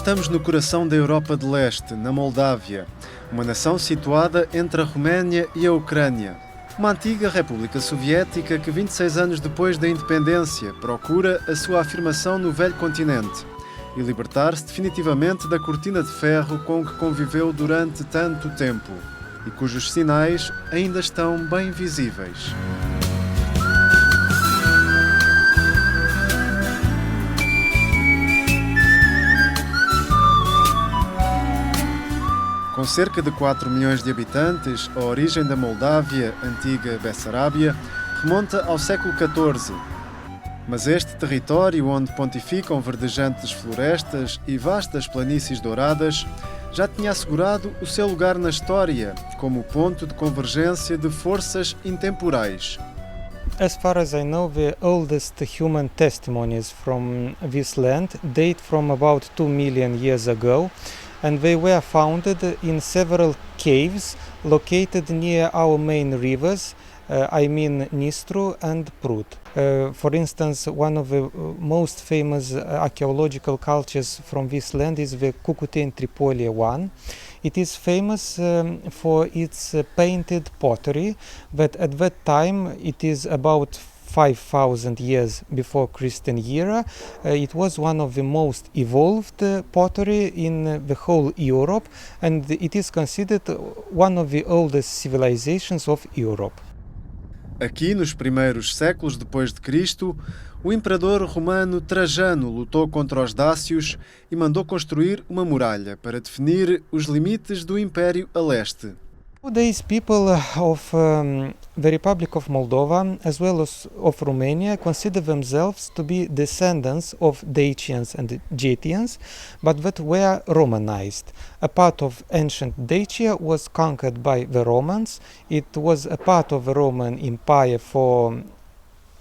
Estamos no coração da Europa de Leste, na Moldávia, uma nação situada entre a Roménia e a Ucrânia. Uma antiga república soviética que 26 anos depois da independência procura a sua afirmação no velho continente e libertar-se definitivamente da cortina de ferro com que conviveu durante tanto tempo e cujos sinais ainda estão bem visíveis. Com cerca de 4 milhões de habitantes, a origem da Moldávia, antiga Bessarábia, remonta ao século XIV. Mas este território, onde pontificam verdejantes florestas e vastas planícies douradas, já tinha assegurado o seu lugar na história, como ponto de convergência de forças intemporais. As far as I know, the oldest human testimonies from this land date from about 2 million years ago, and they were founded in several caves located near our main rivers, Dnistru and Prut. For instance, one of the most famous archaeological cultures from this land is the Cucuteni Tripolia one. It is famous for its painted pottery, but at that time, it is about 5,000 years before Christian era. It was one of the most evolved pottery in the whole Europe, and it is considered one of the oldest civilizations of Europe. Aqui, nos primeiros séculos depois de Cristo, o imperador romano Trajano lutou contra os dácios e mandou construir uma muralha para definir os limites do Império a leste. Nowadays, people of the Republic of Moldova, as well as of Romania, consider themselves to be descendants of Dacians and Getians, but that were Romanized. A part of ancient Dacia was conquered by the Romans. It was a part of the Roman Empire for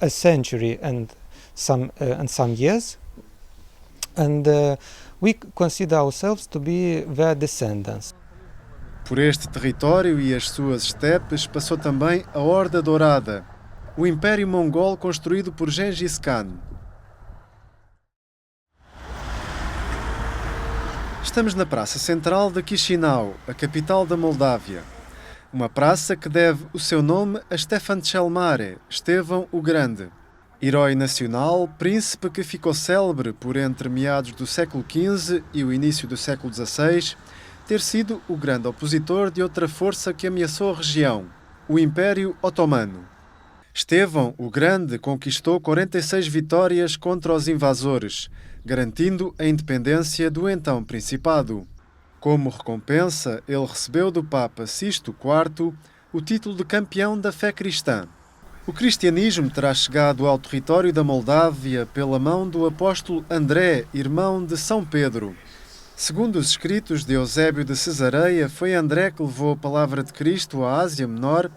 a century and some years, and we consider ourselves to be their descendants. Por este território e as suas estepes passou também a Horda Dourada, o Império Mongol construído por Gengis Khan. Estamos na praça central de Chisinau, a capital da Moldávia. Uma praça que deve o seu nome a Stefan cel Mare, Estevão o Grande. Herói nacional, príncipe que ficou célebre por entre meados do século XV e o início do século XVI, ter sido o grande opositor de outra força que ameaçou a região, o Império Otomano. Estevão o Grande conquistou 46 vitórias contra os invasores, garantindo a independência do então Principado. Como recompensa, ele recebeu do Papa Sisto IV o título de campeão da fé cristã. O cristianismo terá chegado ao território da Moldávia pela mão do apóstolo André, irmão de São Pedro. Segundo os escritos de Eusébio de Cesareia, foi André que levou a palavra de Cristo à Ásia Menor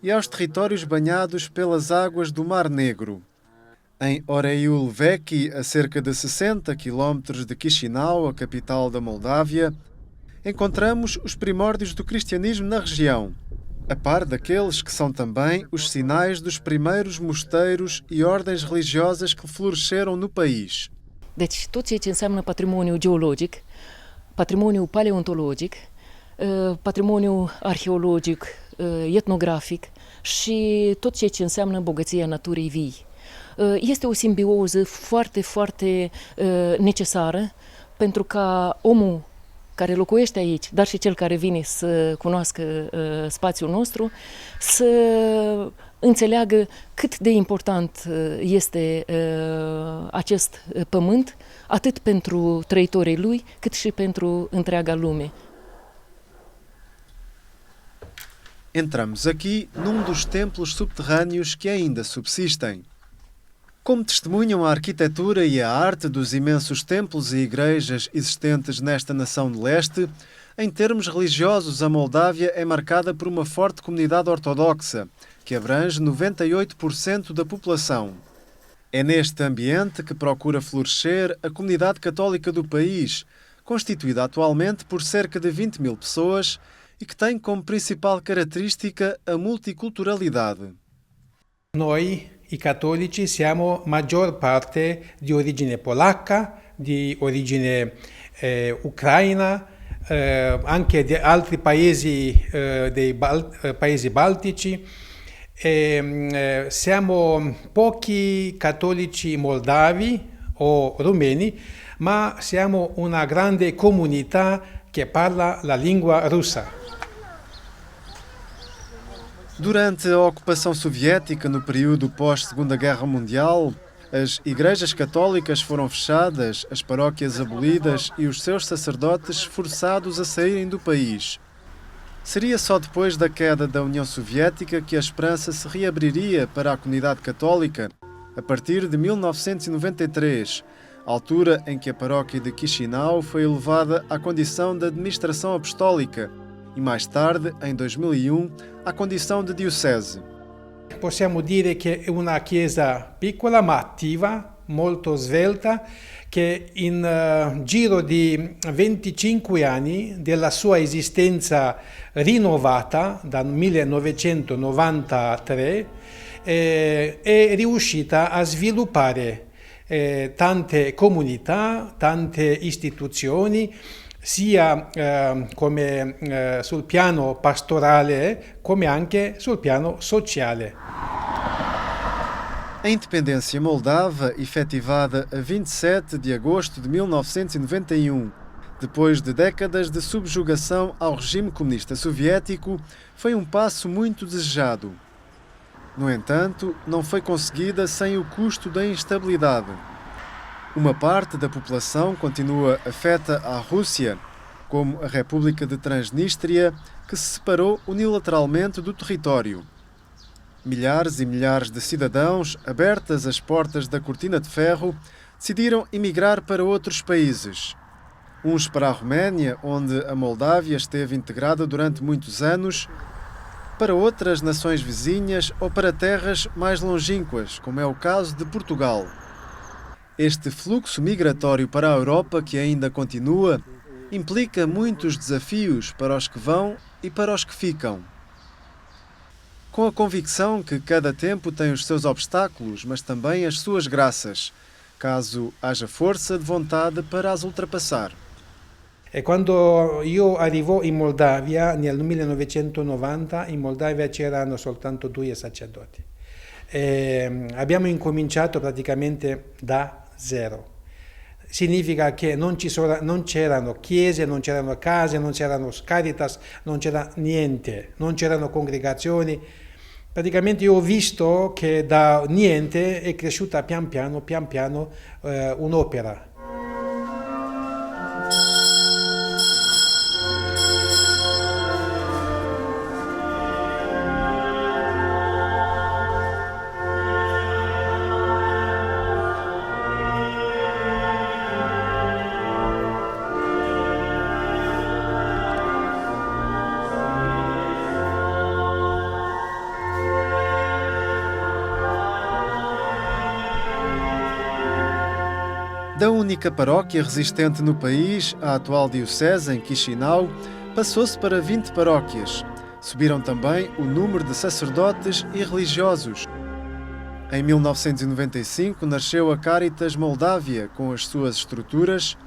e aos territórios banhados pelas águas do Mar Negro. Em Oreiul Vechi, a cerca de 60 quilómetros de Chisinau, a capital da Moldávia, encontramos os primórdios do cristianismo na região, a par daqueles que são também os sinais dos primeiros mosteiros e ordens religiosas que floresceram no país. Deci tot ceea ce înseamnă patrimoniu geologic, patrimoniu paleontologic, patrimoniu arheologic, etnografic și tot ceea ce înseamnă bogăția naturii vii. Este o simbioză foarte, foarte necesară pentru ca omul care locuiește aici, dar și cel care vine să cunoască spațiul nostru, să înțeleagă cât de important este acest pământ, atât pentru trăitorii lui, cât și pentru întreaga lume. Entramos aqui num dos templos subterrâneos que ainda subsistem. Como testemunham a arquitetura e a arte dos imensos templos e igrejas existentes nesta nação de leste, em termos religiosos, a Moldávia é marcada por uma forte comunidade ortodoxa, que abrange 98% da população. É neste ambiente que procura florescer a comunidade católica do país, constituída atualmente por cerca de 20 mil pessoas e que tem como principal característica a multiculturalidade. Noi, i cattolici, siamo maggior parte di origine polacca, di origine Ucraina, anche di altri paesi dei paesi baltici. Siamo pochi cattolici moldavi o rumeni, ma siamo una grande comunità che parla la lingua russa. Durante a ocupação soviética no período pós-Segunda Guerra Mundial, as igrejas católicas foram fechadas, as paróquias abolidas e os seus sacerdotes forçados a saírem do país. Seria só depois da queda da União Soviética que a esperança se reabriria para a comunidade católica, a partir de 1993, altura em que a paróquia de Chisinau foi elevada à condição de administração apostólica e mais tarde, em 2001, à condição de diocese. Possiamo dire che è una chiesa piccola ma attiva, molto svelta, che in giro di 25 anni della sua esistenza rinnovata dal 1993 è riuscita a sviluppare tante comunità, tante istituzioni, sia come sul piano pastorale come anche sul piano sociale. A independência moldava, efetivada a 27 de agosto de 1991, depois de décadas de subjugação ao regime comunista soviético, foi um passo muito desejado. No entanto, não foi conseguida sem o custo da instabilidade. Uma parte da população continua afeta à Rússia, como a República de Transnistria, que se separou unilateralmente do território. Milhares e milhares de cidadãos, abertas as portas da cortina de ferro, decidiram emigrar para outros países. Uns para a Roménia, onde a Moldávia esteve integrada durante muitos anos, para outras nações vizinhas ou para terras mais longínquas, como é o caso de Portugal. Este fluxo migratório para a Europa, que ainda continua, implica muitos desafios para os que vão e para os que ficam. Com a convicção que cada tempo tem os seus obstáculos, mas também as suas graças, caso haja força de vontade para as ultrapassar. E quando io arrivo in Moldavia nel 1990, in Moldavia c'erano soltanto 2 sacerdoti. Abbiamo incominciato praticamente da zero. Significa che non c'erano chiese, non c'erano case, non c'erano caritas, non c'era niente, non c'erano congregazioni. Praticamente io ho visto che da niente è cresciuta pian piano un'opera. Da única paróquia resistente no país, a atual diocese em Chisinau, passou-se para 20 paróquias. Subiram também o número de sacerdotes e religiosos. Em 1995 nasceu a Caritas Moldávia com as suas estruturas.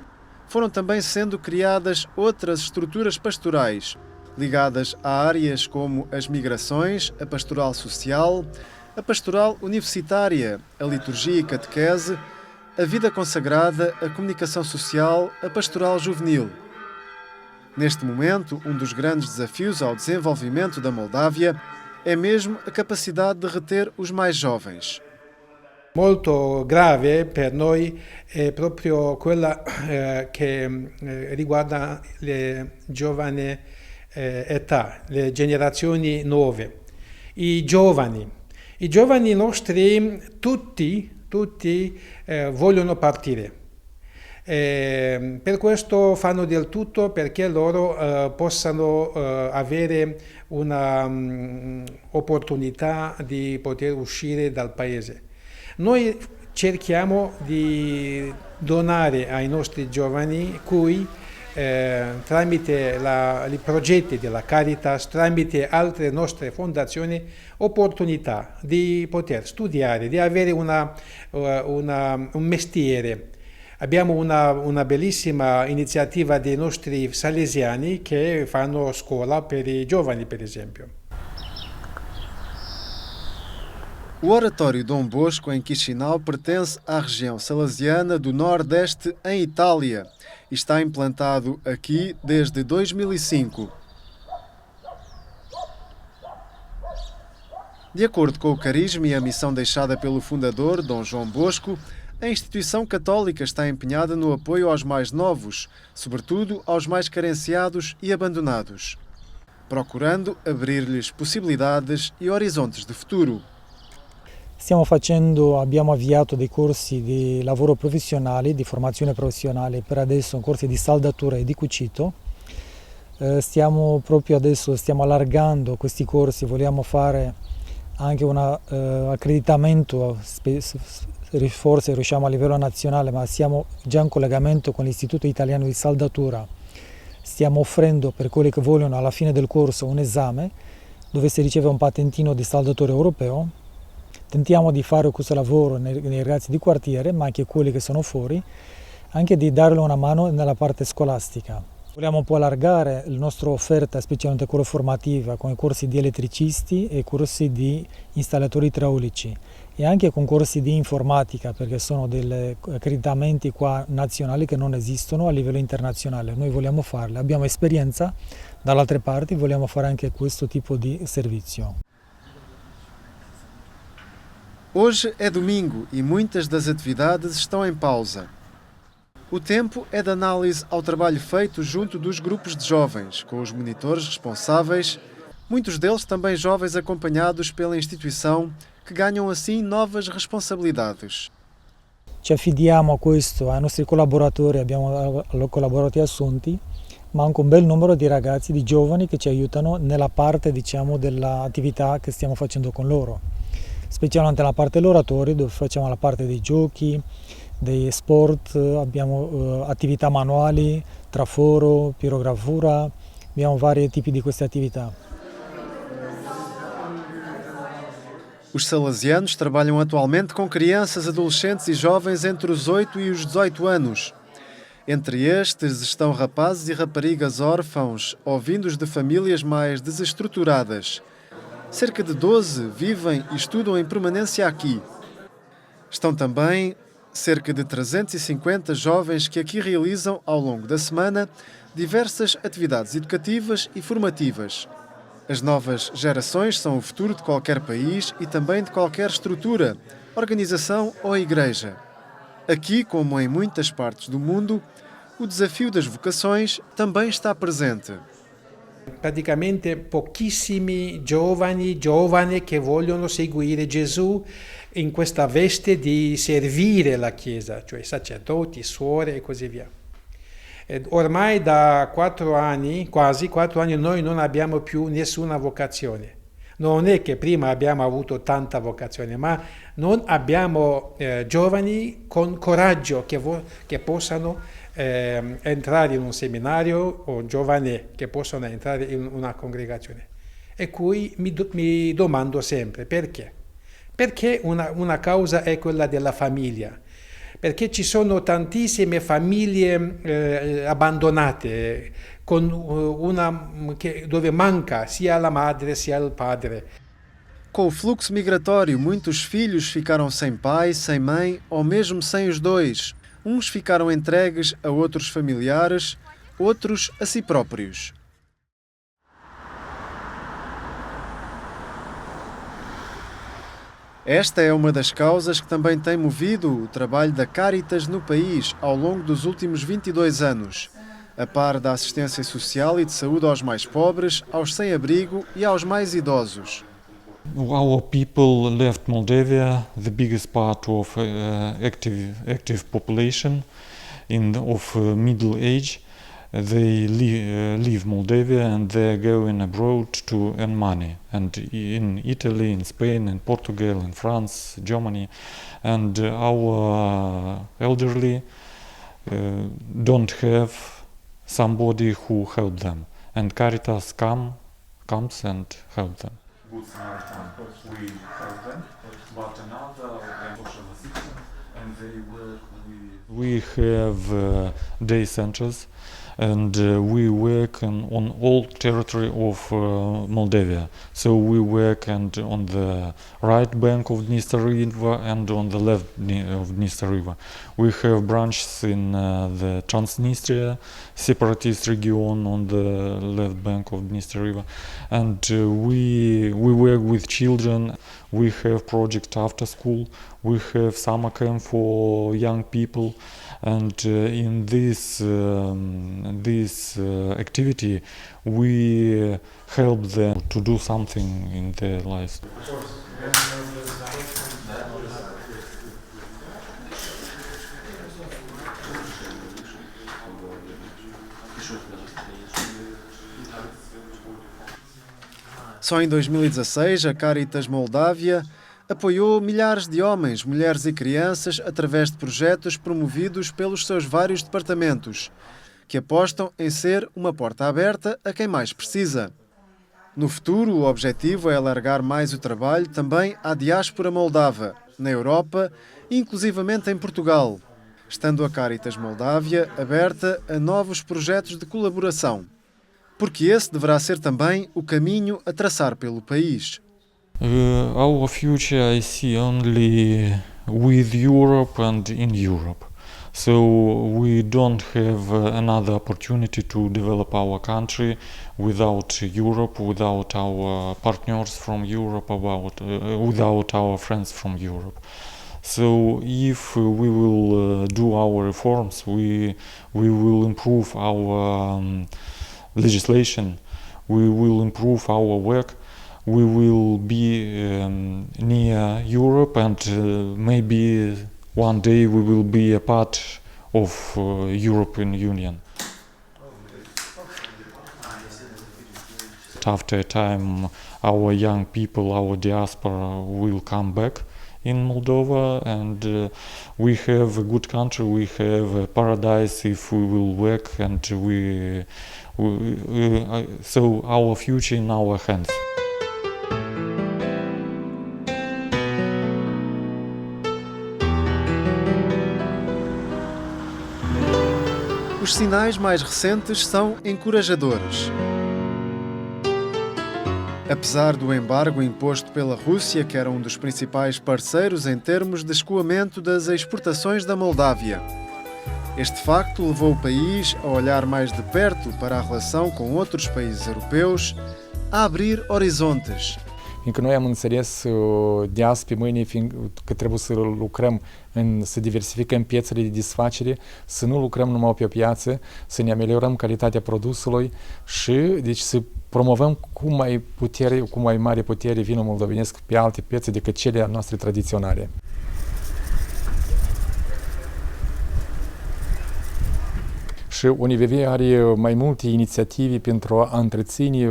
Foram também sendo criadas outras estruturas pastorais, ligadas a áreas como as migrações, a pastoral social, a pastoral universitária, a liturgia e catequese, a vida consagrada, a comunicação social, a pastoral juvenil. Neste momento, um dos grandes desafios ao desenvolvimento da Moldávia é mesmo a capacidade de reter os mais jovens. Molto grave per noi è proprio quella che riguarda le giovani età, le generazioni nuove. I giovani nostri tutti vogliono partire. Per questo fanno del tutto perché loro possano avere una opportunità di poter uscire dal paese. Noi cerchiamo di donare ai nostri giovani cui tramite i progetti della Caritas, tramite altre nostre fondazioni, opportunità di poter studiare, di avere un mestiere, Abbiamo una bellissima iniziativa dei nostri salesiani che fanno scuola per i giovani, per esempio. O Oratório Dom Bosco, em Chisinau, pertence à região salesiana do Nordeste, em Itália, e está implantado aqui desde 2005. De acordo com o carisma e a missão deixada pelo fundador, Dom João Bosco, a instituição católica está empenhada no apoio aos mais novos, sobretudo aos mais carenciados e abandonados, procurando abrir-lhes possibilidades e horizontes de futuro. Abbiamo avviato dei corsi di lavoro professionali, di formazione professionale, per adesso corsi di saldatura e di cucito. Stiamo allargando questi corsi, vogliamo fare anche un accreditamento, forse riusciamo a livello nazionale, ma siamo già in collegamento con l'Istituto Italiano di Saldatura. Stiamo offrendo per quelli che vogliono alla fine del corso un esame dove si riceve un patentino di saldatore europeo. Tentiamo di fare questo lavoro nei ragazzi di quartiere, ma anche quelli che sono fuori, anche di darle una mano nella parte scolastica. Vogliamo un po' allargare la nostra offerta, specialmente quella formativa, con i corsi di elettricisti e corsi di installatori idraulici e anche con corsi di informatica, perché sono degli accreditamenti qua nazionali che non esistono a livello internazionale. Noi vogliamo farli, abbiamo esperienza, dall'altra parte vogliamo fare anche questo tipo di servizio. Hoje é domingo e muitas das atividades estão em pausa. O tempo é de análise ao trabalho feito junto dos grupos de jovens, com os monitores responsáveis, muitos deles também jovens acompanhados pela instituição, que ganham assim novas responsabilidades. Ci affidiamo a questo ai nostri collaboratori, abbiamo collaboratori assunti, ma anche un bel numero di ragazzi, di giovani che ci aiutano nella parte, dell'attività che stiamo facendo con loro. Specialmente nella parte dell'oratorio, dove facciamo la parte dei giochi, dei sport, abbiamo attività manuali, traforo, pirografura, abbiamo vari tipi di queste attività. Os salesianos trabalham atualmente com crianças, adolescentes e jovens entre os 8 e os 18 anos. Entre estes estão rapazes e raparigas órfãos ou vindos de famílias mais desestruturadas. Cerca de 12 vivem e estudam em permanência aqui. Estão também cerca de 350 jovens que aqui realizam, ao longo da semana, diversas atividades educativas e formativas. As novas gerações são o futuro de qualquer país e também de qualquer estrutura, organização ou igreja. Aqui, como em muitas partes do mundo, o desafio das vocações também está presente. Praticamente pochissimi giovani che vogliono seguire Gesù in questa veste di servire la Chiesa, cioè sacerdoti, suore e così via. Ormai da 4 anni, quasi 4 anni, noi non abbiamo più nessuna vocazione. Non è che prima abbiamo avuto tanta vocazione, ma non abbiamo giovani con coraggio che possano entrare in un seminario o giovani che possono entrare in una congregazione. E cui mi domando sempre perché. Perché una causa è quella della famiglia. Perché ci sono tantissime famiglie abbandonate dove manca sia la madre sia il padre. Com o fluxo migratório, muitos filhos ficaram sem pai, sem mãe ou mesmo sem os dois. Uns ficaram entregues a outros familiares, outros a si próprios. Esta é uma das causas que também tem movido o trabalho da Caritas no país ao longo dos últimos 22 anos, a par da assistência social e de saúde aos mais pobres, aos sem-abrigo e aos mais idosos. Our people left Moldavia, the biggest part of active population of middle age. They leave Moldavia and they're going abroad to earn money. And in Italy, in Spain, in Portugal, in France, Germany, and our elderly don't have somebody who help them. And Caritas comes and help them. We help them, but another social assistance, and they work with We have day centers, and we work on all territory of Moldavia. So we work on the right bank of Dniester River and on the left of Dniester River. We have branches in the Transnistria separatist region on the left bank of Dniester River, and we work with children. We have project after school. We have summer camp for young people. And in this activity, we help them to do something in their lives. Só em 2016, a Caritas Moldávia apoiou milhares de homens, mulheres e crianças através de projetos promovidos pelos seus vários departamentos, que apostam em ser uma porta aberta a quem mais precisa. No futuro, o objetivo é alargar mais o trabalho também à diáspora moldava, na Europa e inclusivamente em Portugal, estando a Caritas Moldávia aberta a novos projetos de colaboração, porque esse deverá ser também o caminho a traçar pelo país. Our future I see only with Europe and in Europe. So we don't have another opportunity to develop our country without Europe, without our partners from Europe, without our friends from Europe. So if we will do our reforms, we will improve our legislation, we will improve our work, we will be near Europe, and maybe one day we will be a part of European Union. After a time, our young people, our diaspora will come back in Moldova, and we have a good country, we have a paradise if we will work, and so our future in our hands. Os sinais mais recentes são encorajadores. Apesar do embargo imposto pela Rússia, que era um dos principais parceiros em termos de escoamento das exportações da Moldávia, este facto levou o país a olhar mais de perto para a relação com outros países europeus, a abrir horizontes. Fiindcă noi am înțeles de azi pe mâine că trebuie să lucrăm, să diversificăm piețele de desfacere, să nu lucrăm numai pe o piață, să ne ameliorăm calitatea produsului și deci să promovăm cu mai mare putere vinul moldovenesc pe alte piețe decât cele noastre tradiționale. Și UNIVV are mai multe inițiative pentru a întreține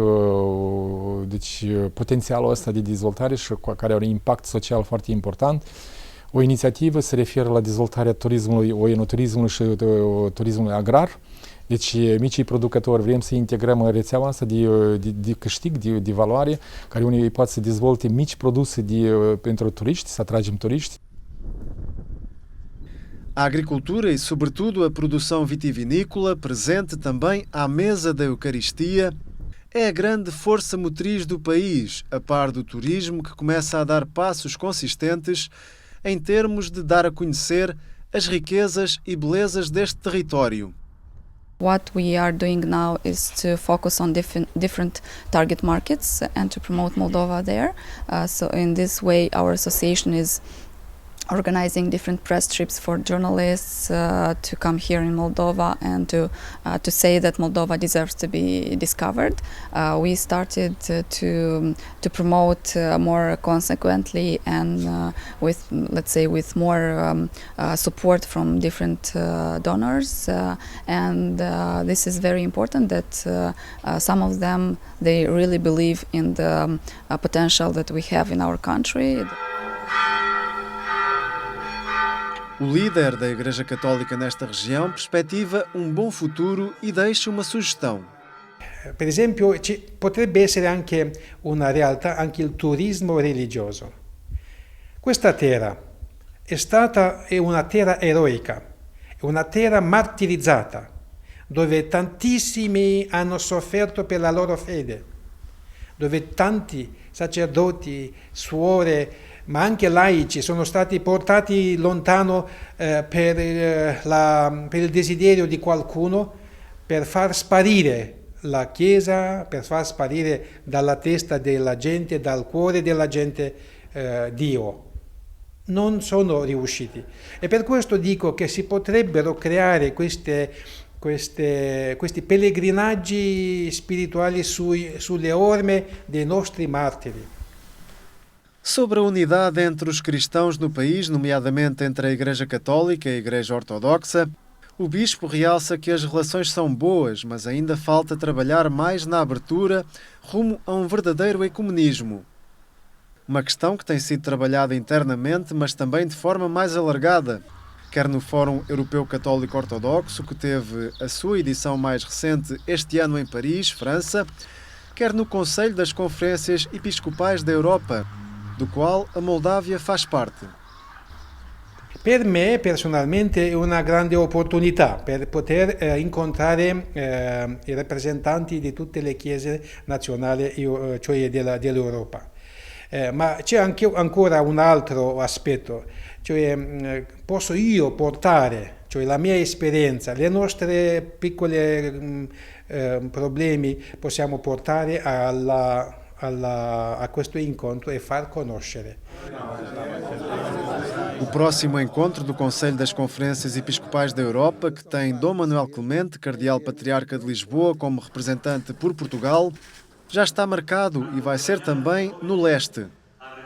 deci, potențialul ăsta de dezvoltare și care are un impact social foarte important. O inițiativă se referă la dezvoltarea turismului, oenoturismului și turismului agrar. Deci micii producători vrem să integrăm în rețeaua asta de câștig, de valoare, care unii pot să dezvolte mici produse pentru turiști, să atragem turiști. A agricultura e, sobretudo, a produção vitivinícola, presente também à mesa da Eucaristia, é a grande força motriz do país, a par do turismo que começa a dar passos consistentes em termos de dar a conhecer as riquezas e belezas deste território. What we are doing now is to focus on different target markets and to promote Moldova there. So in this way, our association is organizing different press trips for journalists to come here in Moldova and to say that Moldova deserves to be discovered. We started to promote more consequently and with more support from different donors, and this is very important that some of them they really believe in the potential that we have in our country. O líder da Igreja Católica nesta região perspectiva bom futuro e deixa uma sugestão. Per esempio, potrebbe essere anche una realtà anche il turismo religioso. Questa terra è una terra eroica, una terra martirizzata, dove tantissimi hanno sofferto per la loro fede, dove tanti sacerdoti, suore, ma anche laici sono stati portati lontano per il desiderio di qualcuno, per far sparire la Chiesa, per far sparire dalla testa della gente, dal cuore della gente Dio. Non sono riusciti. E per questo dico che si potrebbero creare questi pellegrinaggi spirituali sulle orme dei nostri martiri. Sobre a unidade entre os cristãos no país, nomeadamente entre a Igreja Católica e a Igreja Ortodoxa, o bispo realça que as relações são boas, mas ainda falta trabalhar mais na abertura rumo a um verdadeiro ecumenismo. Uma questão que tem sido trabalhada internamente, mas também de forma mais alargada, quer no Fórum Europeu Católico Ortodoxo, que teve a sua edição mais recente este ano em Paris, França, quer no Conselho das Conferências Episcopais da Europa, do qual a Moldávia faz parte. Per me personalmente è una grande opportunità per poter incontrare i rappresentanti di tutte le chiese nazionali, cioè dell'Europa. Ma c'è anche ancora un altro aspetto, cioè posso io portare, cioè la mia esperienza, le nostre piccole problemi possiamo portare a questo incontro e far conoscere. O próximo encontro do Conselho das Conferências Episcopais da Europa, que tem Dom Manuel Clemente, Cardeal Patriarca de Lisboa, como representante por Portugal, já está marcado e vai ser também no leste,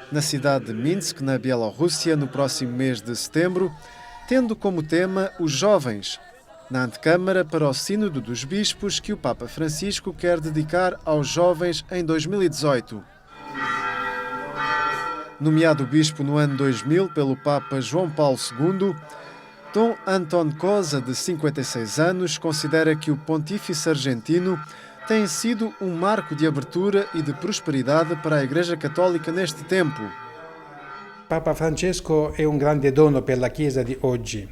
na cidade de Minsk, na Bielorrússia, no próximo mês de setembro, tendo como tema os jovens, na antecâmara para o Sínodo dos Bispos que o Papa Francisco quer dedicar aos jovens em 2018. Nomeado bispo no ano 2000 pelo Papa João Paulo II, Dom Anton Cosa, de 56 anos, considera que o pontífice argentino tem sido um marco de abertura e de prosperidade para a Igreja Católica neste tempo. Papa Francesco è un grande dono per la Chiesa di oggi.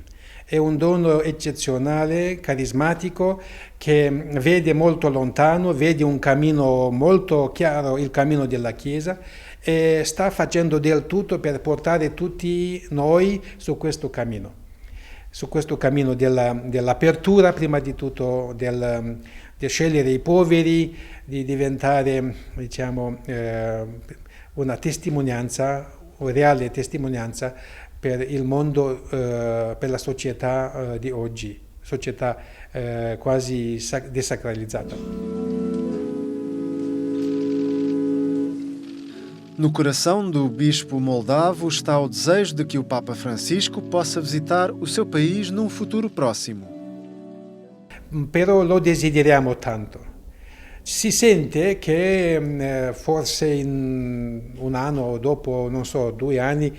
È un dono eccezionale, carismatico, che vede molto lontano, vede un cammino molto chiaro, il cammino della Chiesa, e sta facendo del tutto per portare tutti noi su questo cammino dell'apertura, prima di tutto, di scegliere i poveri, di diventare, diciamo, una testimonianza, una reale testimonianza per il mondo, per la società di oggi, società quasi desacralizzata. No coração do bispo moldavo está o desejo de que o Papa Francisco possa visitar o seu país num futuro próximo. Però lo desideriamo tanto. Si sente che forse in un anno o dopo, non so, 2 anni,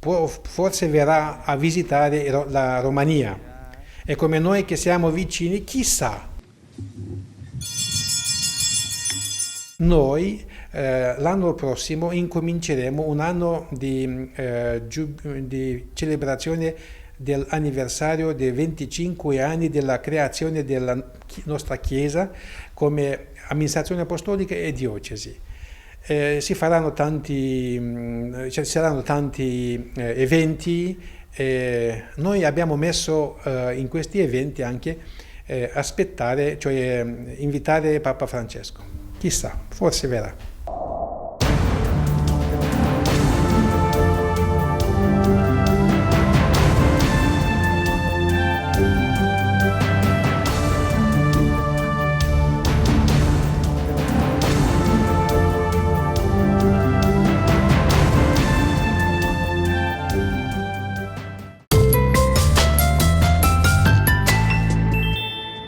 forse verrà a visitare la Romania. E come noi che siamo vicini, chissà. Noi l'anno prossimo incominceremo un anno di celebrazione dell'anniversario dei 25 anni della creazione della nostra Chiesa come amministrazione apostolica e diocesi. Ci saranno tanti eventi. Noi abbiamo messo in questi eventi anche aspettare, cioè invitare Papa Francesco. Chissà, forse verrà.